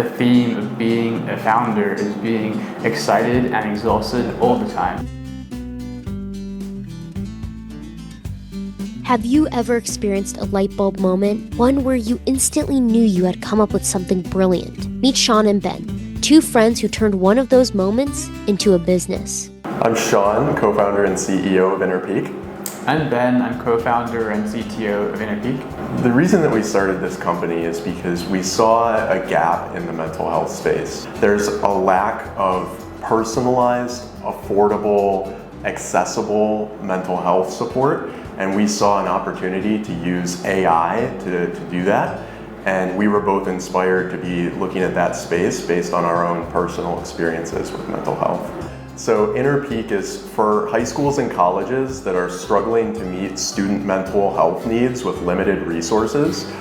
the theme of being a founder is being excited and exhausted all the time. Have you ever experienced a light bulb moment? One where you instantly knew you had come up with something brilliant. Meet Sean and Ben, two friends who turned one of those moments into a business. I'm Sean, co-founder and CEO of Interpeak. I'm Ben, I'm co-founder and CTO of Interpeak. The reason that we started this company is because we saw a gap in the mental health space. There's a lack of personalized, affordable, accessible mental health support, and we saw an opportunity to use AI to do that. And we were both inspired to be looking at that space based on our own personal experiences with mental health. So Interpeak is for high schools and colleges that are struggling to meet student mental health needs with limited resources.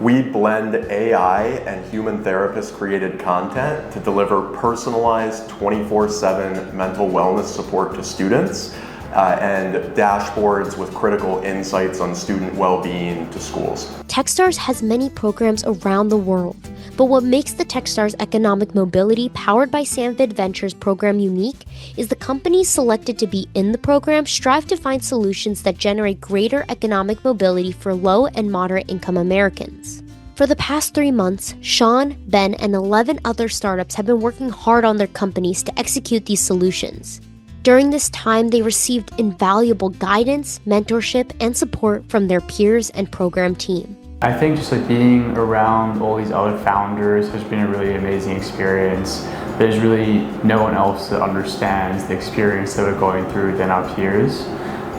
We blend AI and human therapist created content to deliver personalized 24/7 mental wellness support to students and dashboards with critical insights on student well-being to schools. Techstars has many programs around the world, but what makes the Techstars Economic Mobility powered by Samvid Ventures program unique is the companies selected to be in the program strive to find solutions that generate greater economic mobility for low and moderate income Americans. For the past 3 months, Sean, Ben, and 11 other startups have been working hard on their companies to execute these solutions. During this time, they received invaluable guidance, mentorship, and support from their peers and program team. I think just like being around all these other founders has been a really amazing experience. There's really no one else that understands the experience that we're going through than our peers.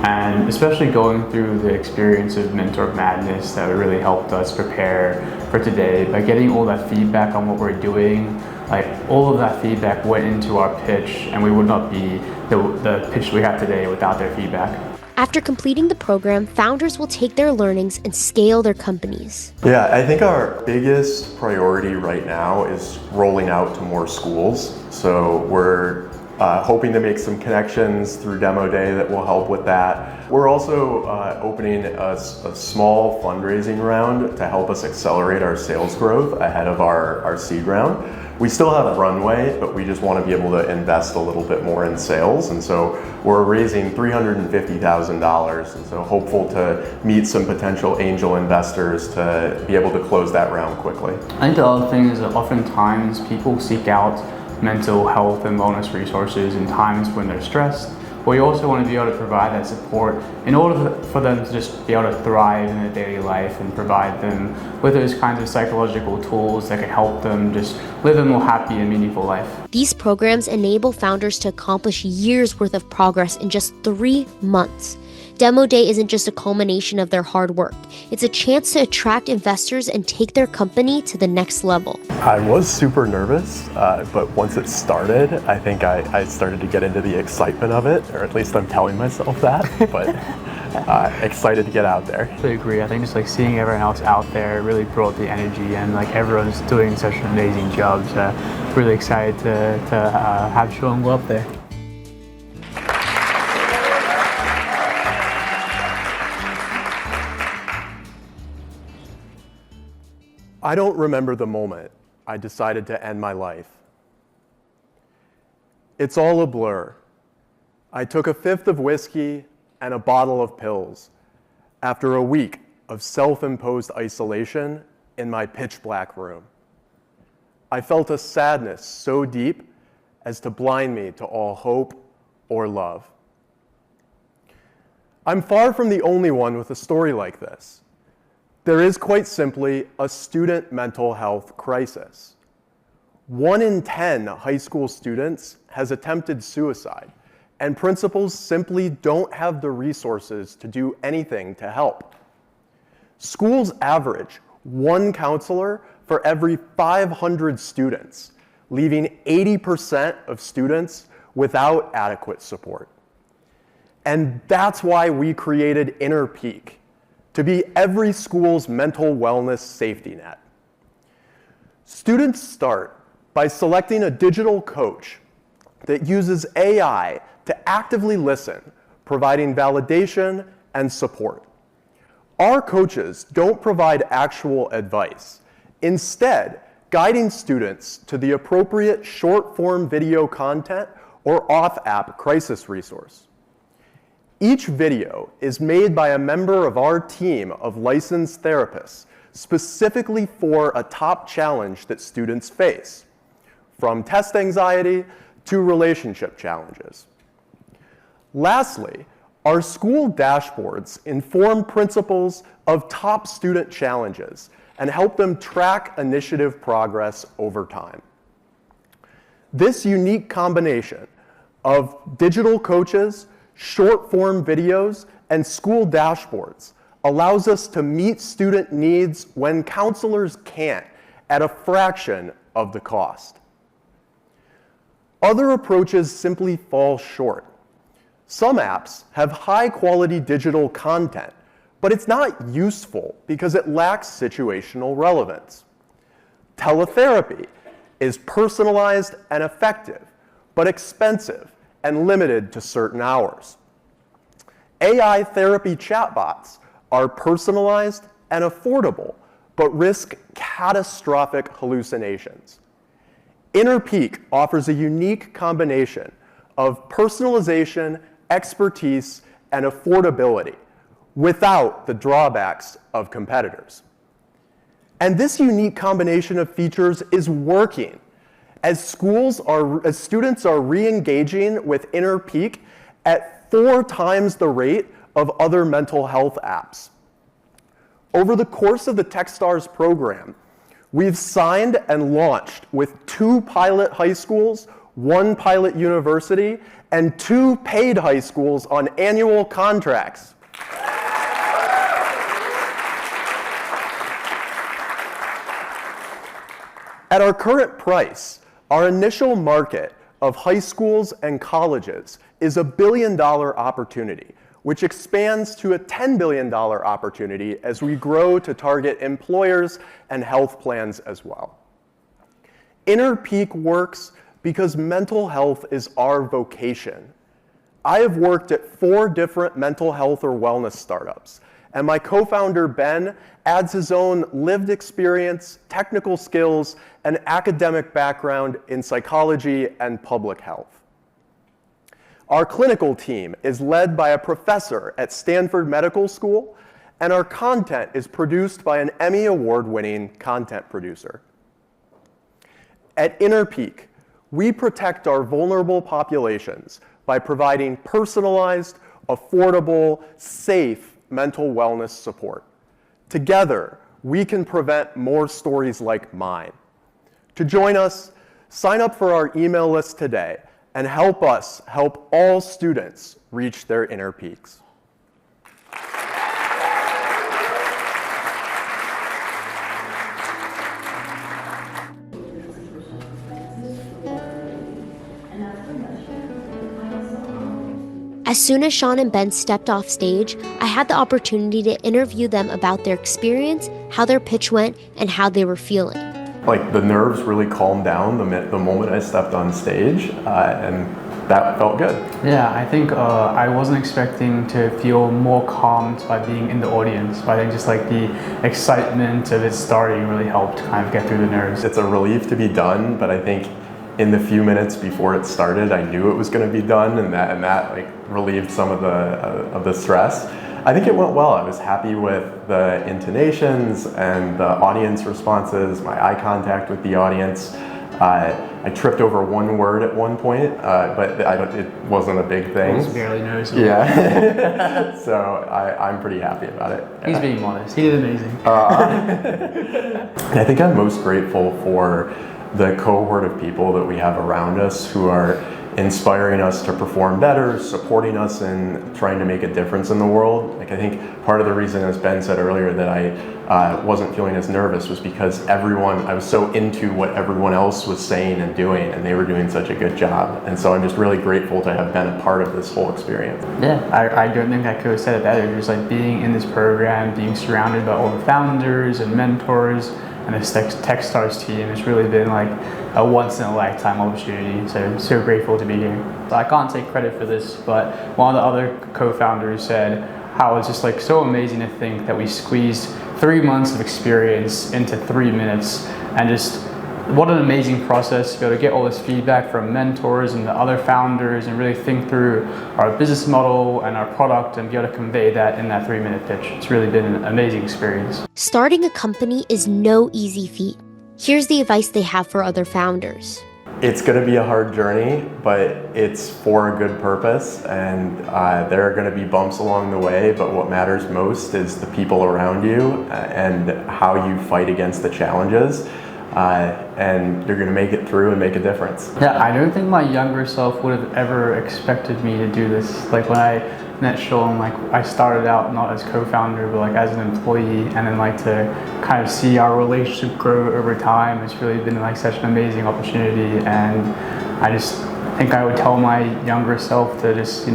And especially going through the experience of Mentor Madness that really helped us prepare for today by getting all that feedback on what we're doing. Like all of that feedback went into our pitch, and we would not be the pitch we have today without their feedback. After completing the program, founders will take their learnings and scale their companies. Yeah, I think our biggest priority right now is rolling out to more schools. So we're hoping to make some connections through Demo Day that will help with that. We're also opening a small fundraising round to help us accelerate our sales growth ahead of our seed round. We still have runway, but we just want to be able to invest a little bit more in sales. And so we're raising $350,000. And so hopeful to meet some potential angel investors to be able to close that round quickly. I think the other thing is that oftentimes people seek out mental health and wellness resources in times when they're stressed. But we also want to be able to provide that support in order for them to just be able to thrive in their daily life and provide them with those kinds of psychological tools that can help them just live a more happy and meaningful life. These programs enable founders to accomplish years' worth of progress in just 3 months. Demo Day isn't just a culmination of their hard work. It's a chance to attract investors and take their company to the next level. I was super nervous, but once it started, I think I started to get into the excitement of it, or at least I'm telling myself that, but excited to get out there. I agree. I think just like seeing everyone else out there really brought the energy, and like everyone's doing such an amazing job. So really excited to have Sean go up there. I don't remember the moment I decided to end my life. It's all a blur. I took a fifth of whiskey and a bottle of pills after a week of self-imposed isolation in my pitch black room. I felt a sadness so deep as to blind me to all hope or love. I'm far from the only one with a story like this. There is quite simply a student mental health crisis. 1 in 10 high school students has attempted suicide, and principals simply don't have the resources to do anything to help. Schools average 1 counselor for every 500 students, leaving 80% of students without adequate support. And that's why we created Interpeak, to be every school's mental wellness safety net. Students start by selecting a digital coach that uses AI to actively listen, providing validation and support. Our coaches don't provide actual advice. Instead, guiding students to the appropriate short-form video content or off-app crisis resource. Each video is made by a member of our team of licensed therapists specifically for a top challenge that students face, from test anxiety to relationship challenges. Lastly, our school dashboards inform principals of top student challenges and help them track initiative progress over time. This unique combination of digital coaches, short-form videos, and school dashboards allows us to meet student needs when counselors can't at a fraction of the cost. Other approaches simply fall short. Some apps have high-quality digital content, but it's not useful because it lacks situational relevance. Teletherapy is personalized and effective, but expensive and limited to certain hours. AI therapy chatbots are personalized and affordable, but risk catastrophic hallucinations. InnerPeak offers a unique combination of personalization, expertise, and affordability without the drawbacks of competitors. And this unique combination of features is working as students are re-engaging with InnerPeak at 4 times the rate of other mental health apps. Over the course of the Techstars program, we've signed and launched with 2 pilot high schools, 1 pilot university, and 2 paid high schools on annual contracts. At our current price, our initial market of high schools and colleges is a $1 billion opportunity, which expands to a $10 billion opportunity as we grow to target employers and health plans as well. InnerPeak works because mental health is our vocation. I have worked at 4 different mental health or wellness startups, and my co-founder Ben adds his own lived experience, technical skills, and academic background in psychology and public health. Our clinical team is led by a professor at Stanford Medical School, and our content is produced by an Emmy Award-winning content producer. At InnerPeak, we protect our vulnerable populations by providing personalized, affordable, safe mental wellness support. Together, we can prevent more stories like mine. To join us, sign up for our email list today and help us help all students reach their inner peaks. As soon as Sean and Ben stepped off stage, I had the opportunity to interview them about their experience, how their pitch went, and how they were feeling. Like, the nerves really calmed down the moment I stepped on stage, and that felt good. Yeah, I think I wasn't expecting to feel more calmed by being in the audience, but I think just like the excitement of it starting really helped kind of get through the nerves. It's a relief to be done, but I think in the few minutes before it started, I knew it was going to be done, and that like relieved some of the stress. I think it went well. I was happy with the intonations and the audience responses, my eye contact with the audience. I tripped over one word at one point, but it wasn't a big thing. It was barely noticeable. Yeah. So I'm pretty happy about it. He's being modest. He did amazing. And I think I'm most grateful for the cohort of people that we have around us who are inspiring us to perform better, supporting us in trying to make a difference in the world. Like, I think part of the reason, as Ben said earlier, that I wasn't feeling as nervous was because I was so into what everyone else was saying and doing, and they were doing such a good job. And so I'm just really grateful to have been a part of this whole experience. Yeah, I don't think I could have said it better. Just like being in this program, being surrounded by all the founders and mentors, and this Techstars team has really been like a once-in-a-lifetime opportunity. So I'm so grateful to be here. So I can't take credit for this, but one of the other co-founders said how it's just like so amazing to think that we squeezed 3 months of experience into 3 minutes and just what an amazing process to be able to get all this feedback from mentors and the other founders and really think through our business model and our product and be able to convey that in that 3-minute pitch. It's really been an amazing experience. Starting a company is no easy feat. Here's the advice they have for other founders. It's going to be a hard journey, but it's for a good purpose, and there are going to be bumps along the way, but what matters most is the people around you and how you fight against the challenges. And you're going to make it through and make a difference. Yeah, I don't think my younger self would have ever expected me to do this. Like when I met Sean, like I started out not as co-founder, but like as an employee, and then like to kind of see our relationship grow over time. It's really been like such an amazing opportunity, and I just think I would tell my younger self to just,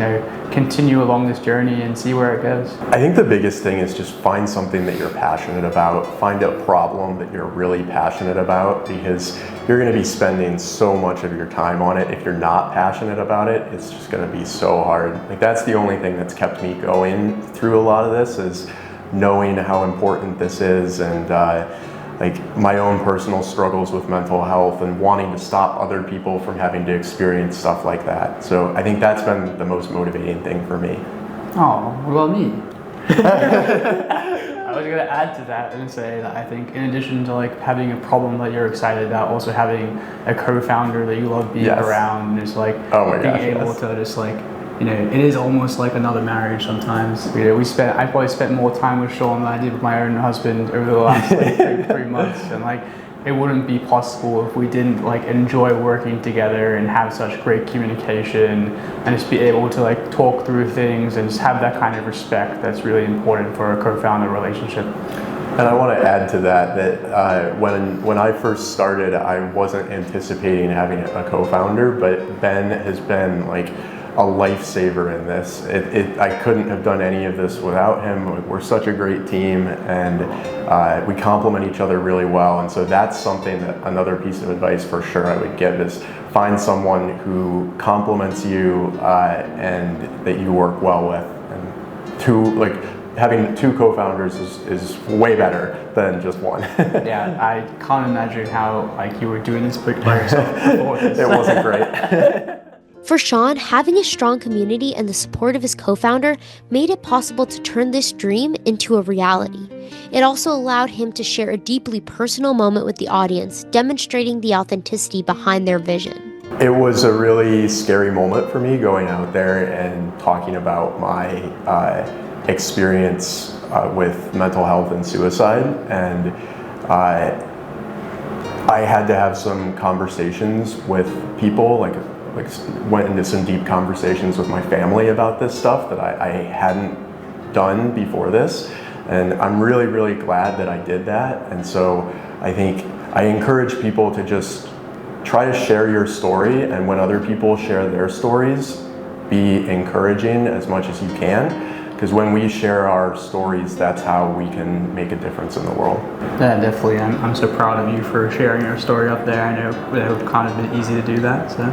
continue along this journey and see where it goes. I think the biggest thing is just find something that you're passionate about, find a problem that you're really passionate about, because you're going to be spending so much of your time on it. If you're not passionate about it, it's just going to be so hard. Like that's the only thing that's kept me going through a lot of this, is knowing how important this is, and like my own personal struggles with mental health and wanting to stop other people from having to experience stuff like that. So I think that's been the most motivating thing for me. Oh, what about me? I was going to add to that and say that I think in addition to like having a problem that you're excited about, also having a co-founder that you love being around, and just like being able to just like, it is almost like another marriage sometimes. I probably spent more time with Sean than I did with my own husband over the last like, three months, and like it wouldn't be possible if we didn't like enjoy working together and have such great communication and just be able to like talk through things and just have that kind of respect that's really important for a co-founder relationship. And I want to add to that when I first started, I wasn't anticipating having a co-founder, but Ben has been like a lifesaver in this. I couldn't have done any of this without him. We're such a great team, and we complement each other really well. And so that's something that another piece of advice for sure I would give is find someone who complements you and that you work well with. And having two co-founders is way better than just one. Yeah, I can't imagine how you were doing this by yourself before this. It wasn't great. For Sean, having a strong community and the support of his co-founder made it possible to turn this dream into a reality. It also allowed him to share a deeply personal moment with the audience, demonstrating the authenticity behind their vision. It was a really scary moment for me going out there and talking about my experience with mental health and suicide, and I had to have some conversations with people, went into some deep conversations with my family about this stuff that I hadn't done before this, and I'm really, really glad that I did that. And so I think I encourage people to just try to share your story, and when other people share their stories, be encouraging as much as you can, because when we share our stories, that's how we can make a difference in the world. Yeah, definitely. I'm so proud of you for sharing your story up there. I know it would kind of been easy to do that, so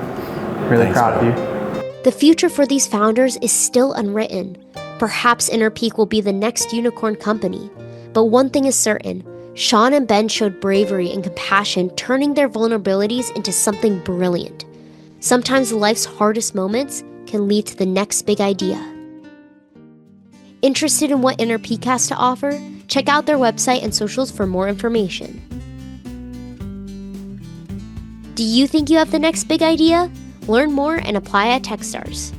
really Thanks, proud man. of you. The future for these founders is still unwritten. Perhaps Interpeak will be the next unicorn company. But one thing is certain, Sean and Ben showed bravery and compassion, turning their vulnerabilities into something brilliant. Sometimes life's hardest moments can lead to the next big idea. Interested in what Interpeak has to offer? Check out their website and socials for more information. Do you think you have the next big idea? Learn more and apply at Techstars.